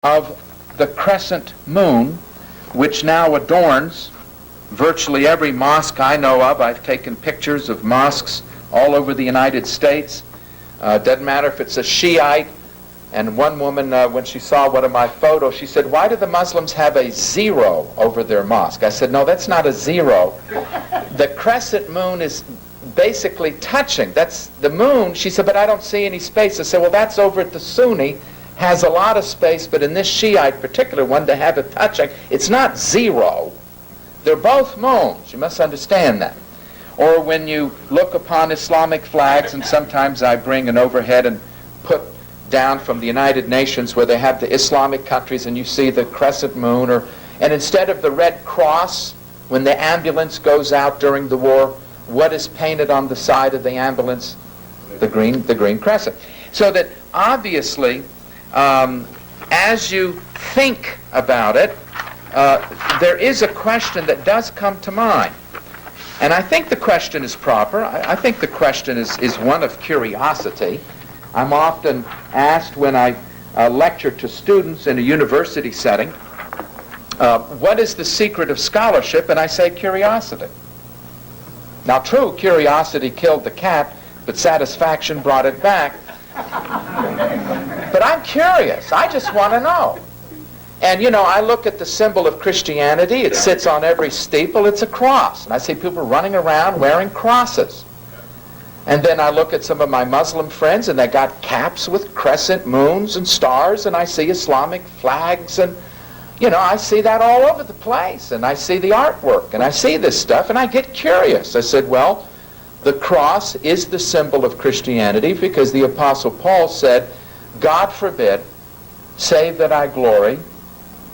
of the crescent moon, which now adorns virtually every mosque I know of. I've taken pictures of mosques all over the United States. Doesn't matter if it's a Shiite. And one woman, when she saw one of my photos, she said, "Why do the Muslims have a zero over their mosque?" I said, "No, that's not a zero. The crescent moon is basically touching. That's the moon." She said, "But I don't see any space." I said, "Well, that's over at the Sunni. Has a lot of space, but in this Shiite particular one, to have it touching, it's not zero. They're both moons. You must understand that." Or when you look upon Islamic flags, and sometimes I bring an overhead and put down from the United Nations where they have the Islamic countries, and you see the crescent moon, and instead of the red cross, when the ambulance goes out during the war, what is painted on the side of the ambulance? The green crescent. So that obviously, as you think about it, there is a question that does come to mind. And I think the question is proper. I think the question is one of curiosity. I'm often asked when I lecture to students in a university setting, what is the secret of scholarship? And I say curiosity. Now, true, curiosity killed the cat, but satisfaction brought it back. But I'm curious. I just want to know. And, I look at the symbol of Christianity. It sits on every steeple. It's a cross. And I see people running around wearing crosses. And then I look at some of my Muslim friends, and they got caps with crescent moons and stars, and I see Islamic flags, and, I see that all over the place. And I see the artwork, and I see this stuff, and I get curious. I said, well, the cross is the symbol of Christianity because the Apostle Paul said, "God forbid, save that I glory,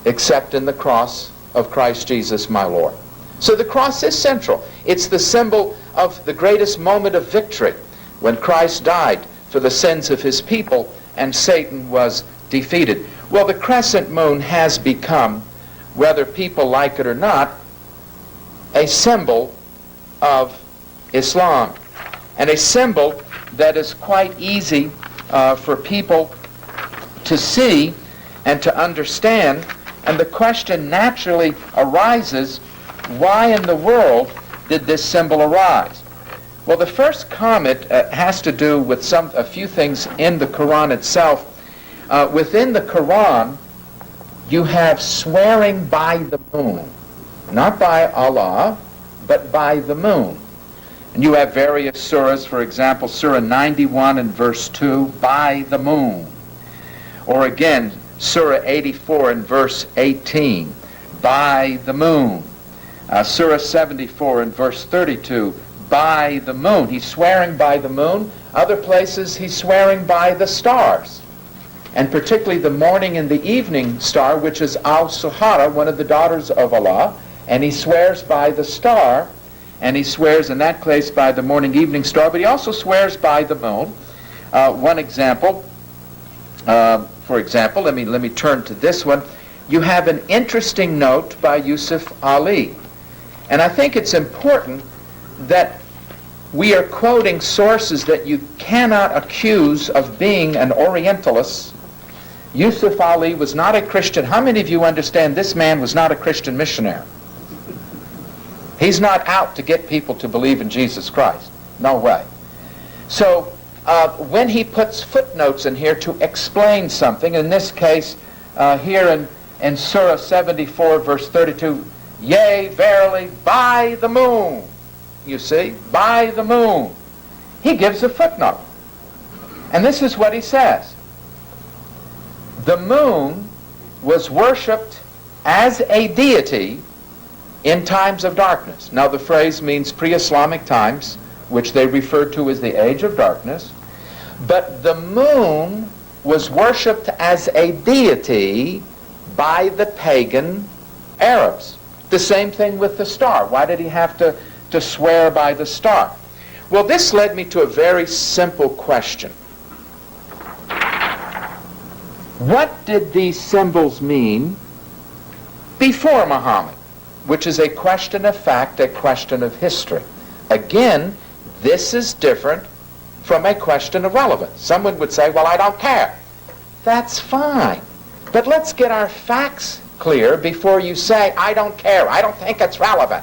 except in the cross of Christ Jesus my Lord." So the cross is central. It's the symbol of the greatest moment of victory when Christ died for the sins of his people and Satan was defeated. Well, the crescent moon has become, whether people like it or not, a symbol of Islam, and a symbol that is quite easy for people to see and to understand. And the question naturally arises, why in the world did this symbol arise? Well, the first comment has to do with a few things in the Quran itself. Within the Quran, you have swearing by the moon, not by Allah, but by the moon. And you have various surahs, for example, Surah 91 and verse 2, by the moon. Or again, Surah 84 and verse 18, by the moon. Surah 74 and verse 32, by the moon. He's swearing by the moon. Other places he's swearing by the stars. And particularly the morning and the evening star, which is Al-Suhara, one of the daughters of Allah. And he swears by the star. And he swears in that case by the morning evening star. But he also swears by the moon. One example, for example, let me turn to this one. You have an interesting note by Yusuf Ali. And I think it's important that we are quoting sources that you cannot accuse of being an Orientalist. Yusuf Ali was not a Christian. How many of you understand this man was not a Christian missionary? He's not out to get people to believe in Jesus Christ. No way. So when he puts footnotes in here to explain something, in this case, here in Surah 74, verse 32, yea, verily, by the moon. You see, by the moon. He gives a footnote. And this is what he says. The moon was worshipped as a deity in times of darkness. Now the phrase means pre-Islamic times, which they refer to as the age of darkness. But the moon was worshipped as a deity by the pagan Arabs. The same thing with the star. Why did he have to swear by the star? Well, this led me to a very simple question. What did these symbols mean before Muhammad? Which is a question of fact, a question of history. Again, this is different from a question of relevance. Someone would say, well, I don't care. That's fine. But let's get our facts clear before you say, I don't care, I don't think it's relevant.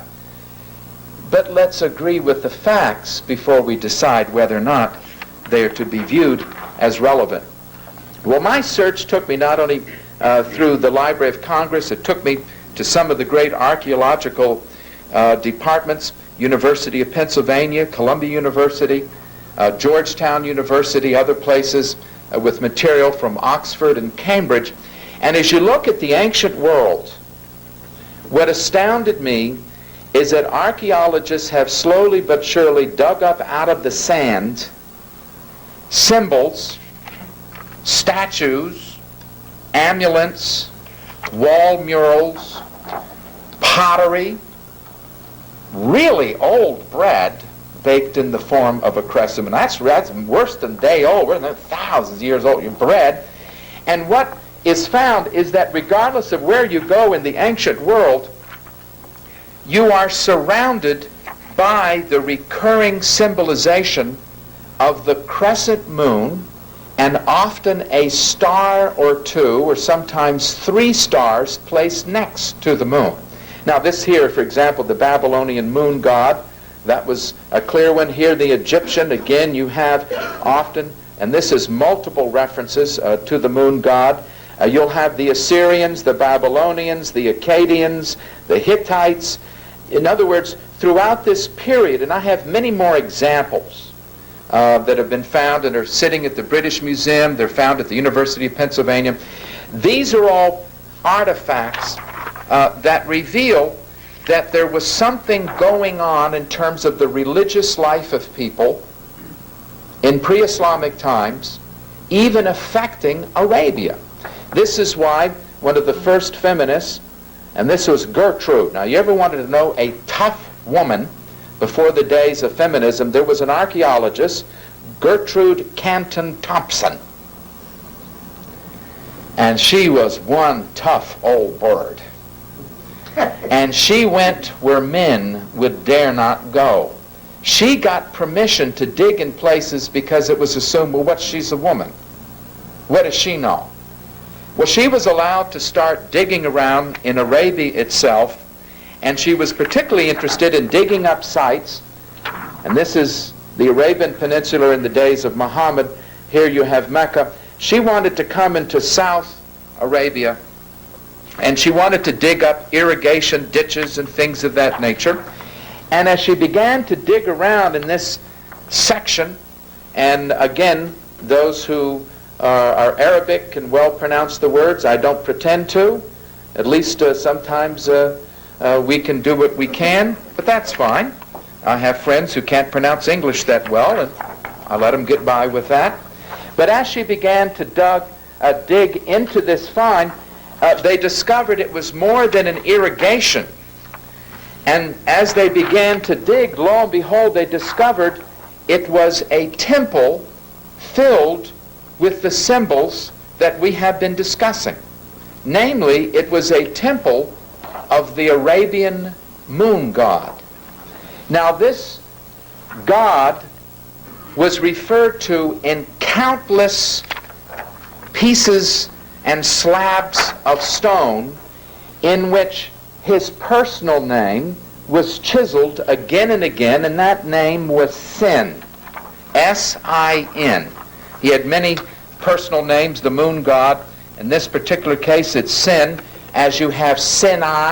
But let's agree with the facts before we decide whether or not they are to be viewed as relevant. Well, my search took me not only through the Library of Congress, it took me to some of the great archaeological departments, University of Pennsylvania, Columbia University, Georgetown University, other places with material from Oxford and Cambridge. And as you look at the ancient world, what astounded me is that archaeologists have slowly but surely dug up out of the sand symbols, statues, amulets, wall murals, pottery, really old bread baked in the form of a crescent. And that's worse than day old. We're thousands of years old bread. And what is found is that regardless of where you go in the ancient world, you are surrounded by the recurring symbolization of the crescent moon, and often a star or two, or sometimes 3 stars placed next to the moon. Now this here, for example, the Babylonian moon god, that was a clear one. Here the Egyptian, again you have often, and this is multiple references to the moon god. You'll have the Assyrians, the Babylonians, the Akkadians, the Hittites. In other words, throughout this period, and I have many more examples that have been found and are sitting at the British Museum, they're found at the University of Pennsylvania. These are all artifacts that reveal that there was something going on in terms of the religious life of people in pre-Islamic times, even affecting Arabia. This is why one of the first feminists, and this was Gertrude. Now, you ever wanted to know a tough woman before the days of feminism? There was an archaeologist, Gertrude Canton Thompson. And she was one tough old bird. And she went where men would dare not go. She got permission to dig in places because it was assumed, well, she's a woman. What does she know? Well, she was allowed to start digging around in Arabia itself, and she was particularly interested in digging up sites, and this is the Arabian Peninsula in the days of Muhammad. Here you have Mecca. She wanted to come into South Arabia, and she wanted to dig up irrigation ditches and things of that nature. And as she began to dig around in this section, and again, those who are Arabic can well pronounce the words. I don't pretend to. At least sometimes we can do what we can, but that's fine. I have friends who can't pronounce English that well, and I let them get by with that. But as she began to dig into this find, they discovered it was more than an irrigation. And as they began to dig, lo and behold, they discovered it was a temple filled with the symbols that we have been discussing. Namely, it was a temple of the Arabian moon god. Now, this god was referred to in countless pieces and slabs of stone in which his personal name was chiseled again and again, and that name was Sin. S-I-N. He had many personal names, the moon god. In this particular case, it's Sin, as you have Sinai.